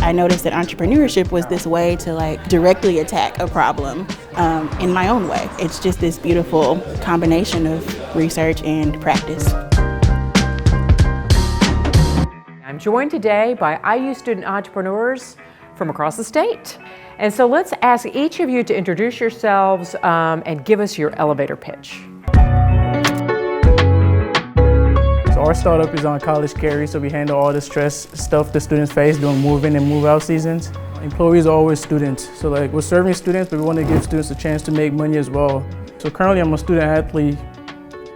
I noticed that entrepreneurship was this way to like directly attack a problem in my own way. It's just this beautiful combination of research and practice. I'm joined today by IU student entrepreneurs from across the state. And so let's ask each of you to introduce yourselves and give us your elevator pitch. So our startup is on college carry, so we handle all the stress stuff the students face during move-in and move-out seasons. Employees are always students, so like we're serving students, but we want to give students a chance to make money as well. So currently I'm a student athlete,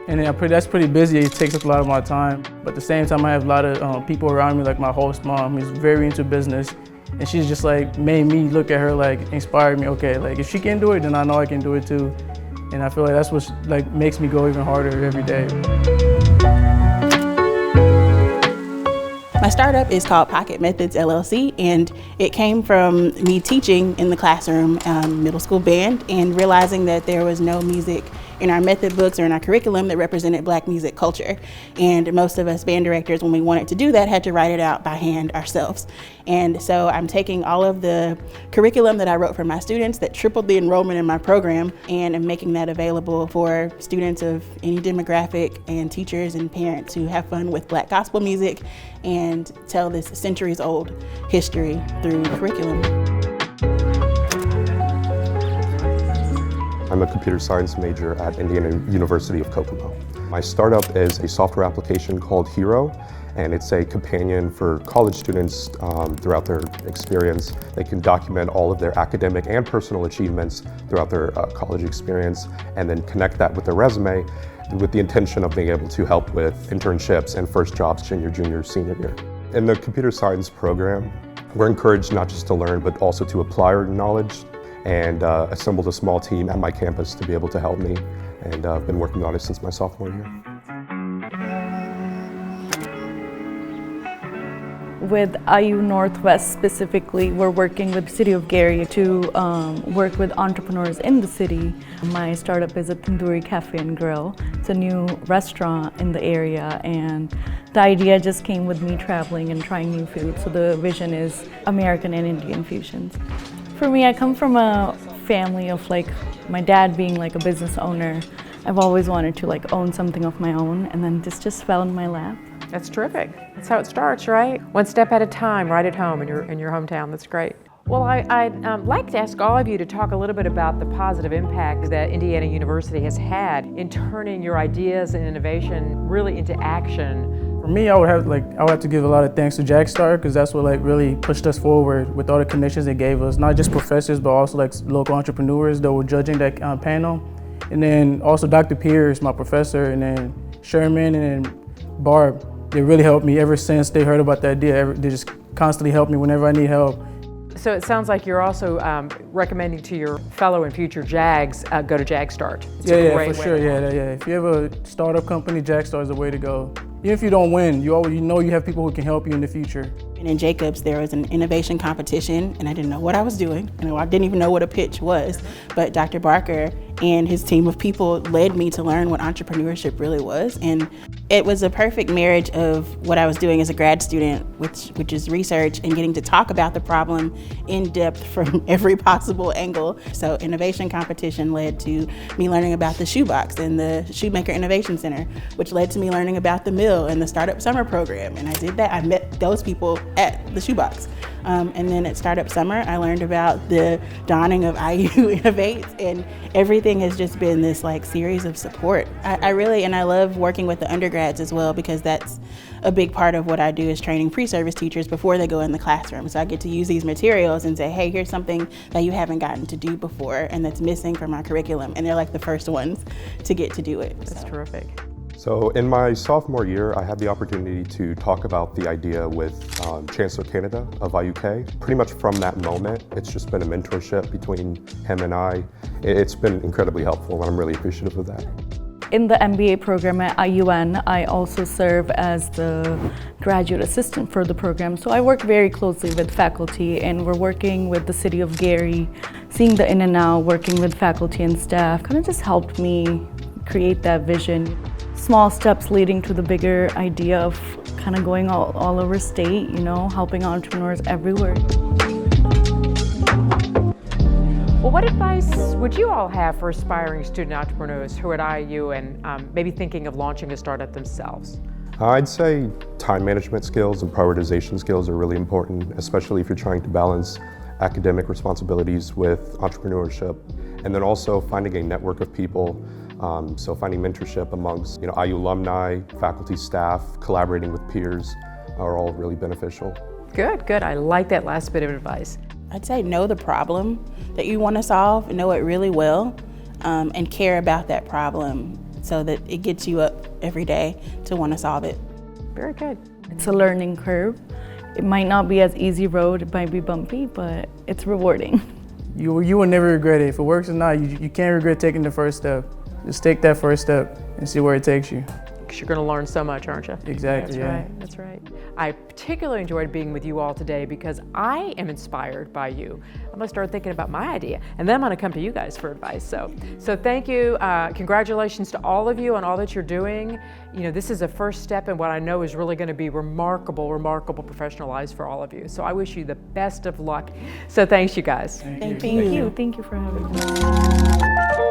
and that's pretty busy. It takes up a lot of my time. But at the same time, I have a lot of people around me, like my host mom, who's very into business. And she's just like made me look at her, like inspired me. Okay, like if she can do it, then I know I can do it too. And I feel like that's what like makes me go even harder every day. My startup is called Pocket Methods LLC, and it came from me teaching in the classroom, middle school band, and realizing that there was no music in our method books or in our curriculum that represented Black music culture. And most of us band directors, when we wanted to do that, had to write it out by hand ourselves. And so I'm taking all of the curriculum that I wrote for my students that tripled the enrollment in my program, and I'm making that available for students of any demographic and teachers and parents who have fun with Black gospel music and tell this centuries-old history through curriculum. I'm a computer science major at Indiana University of Kokomo. My startup is a software application called Hero, and it's a companion for college students throughout their experience. They can document all of their academic and personal achievements throughout their college experience, and then connect that with their resume with the intention of being able to help with internships and first jobs junior, senior year. In the computer science program, we're encouraged not just to learn, but also to apply our knowledge, and assembled a small team at my campus to be able to help me, and I've been working on it since my sophomore year. With IU Northwest specifically, we're working with the City of Gary to work with entrepreneurs in the city. My startup is a Tandoori Cafe and Grill. It's a new restaurant in the area, and the idea just came with me traveling and trying new food. So the vision is American and Indian fusions. For me, I come from a family of like my dad being like a business owner. I've always wanted to like own something of my own, and then this just fell in my lap. That's terrific. That's how it starts, right? One step at a time, right at home in your hometown. That's great. Well, I'd like to ask all of you to talk a little bit about the positive impact that Indiana University has had in turning your ideas and innovation really into action. For me, I would have to give a lot of thanks to JAGSTAR, because that's what like really pushed us forward with all the connections they gave us. Not just professors, but also like local entrepreneurs that were judging that panel. And then also Dr. Pierce, my professor, and then Sherman and then Barb. They really helped me ever since they heard about the idea. They just constantly help me whenever I need help. So it sounds like you're also recommending to your fellow and future JAGs, go to JAGSTART. Yeah, for sure. Yeah. If you have a startup company, JAGSTAR is the way to go. Even if you don't win, you know you have people who can help you in the future. And in Jacobs, there was an innovation competition, and I didn't know what I was doing. I didn't even know what a pitch was, but Dr. Barker and his team of people led me to learn what entrepreneurship really was. And it was a perfect marriage of what I was doing as a grad student, which is research and getting to talk about the problem in depth from every possible angle. So innovation competition led to me learning about the Shoebox and the Shoemaker Innovation Center, which led to me learning about the Mill and the Startup Summer program. And I did that. I met those people at the Shoebox. And then at Startup Summer, I learned about the dawning of IU Innovates, and everything has just been this like series of support. I love working with the undergrads as well, because that's a big part of what I do is training pre-service teachers before they go in the classroom. So I get to use these materials and say, hey, here's something that you haven't gotten to do before and that's missing from our curriculum. And they're like the first ones to get to do it. That's terrific. So in my sophomore year, I had the opportunity to talk about the idea with Chancellor Canada of IUK. Pretty much from that moment, it's just been a mentorship between him and I. It's been incredibly helpful, and I'm really appreciative of that. In the MBA program at IUN, I also serve as the graduate assistant for the program. So I work very closely with faculty, and we're working with the City of Gary, seeing the in and out, working with faculty and staff, kind of just helped me create that vision. Small steps leading to the bigger idea of kind of going all over state, you know, helping entrepreneurs everywhere. Well, what advice would you all have for aspiring student entrepreneurs who are at IU and maybe thinking of launching a startup themselves? I'd say time management skills and prioritization skills are really important, especially if you're trying to balance academic responsibilities with entrepreneurship. And then also finding a network of people, so finding mentorship amongst IU alumni, faculty, staff, collaborating with peers are all really beneficial. Good, good. I like that last bit of advice. I'd say know the problem that you want to solve, know it really well, and care about that problem so that it gets you up every day to want to solve it. Very good. It's a learning curve. It might not be as easy road, it might be bumpy, but it's rewarding. You will never regret it. If it works or not, you can't regret taking the first step. Just take that first step and see where it takes you. Because you're going to learn so much, aren't you? Exactly, That's yeah. right, that's right. I particularly enjoyed being with you all today because I am inspired by you. I'm going to start thinking about my idea, and then I'm going to come to you guys for advice. So thank you. Congratulations to all of you on all that you're doing. You know, this is a first step in what I know is really going to be remarkable professional lives for all of you. So I wish you the best of luck. So thanks, you guys. Thank Thank you for having me.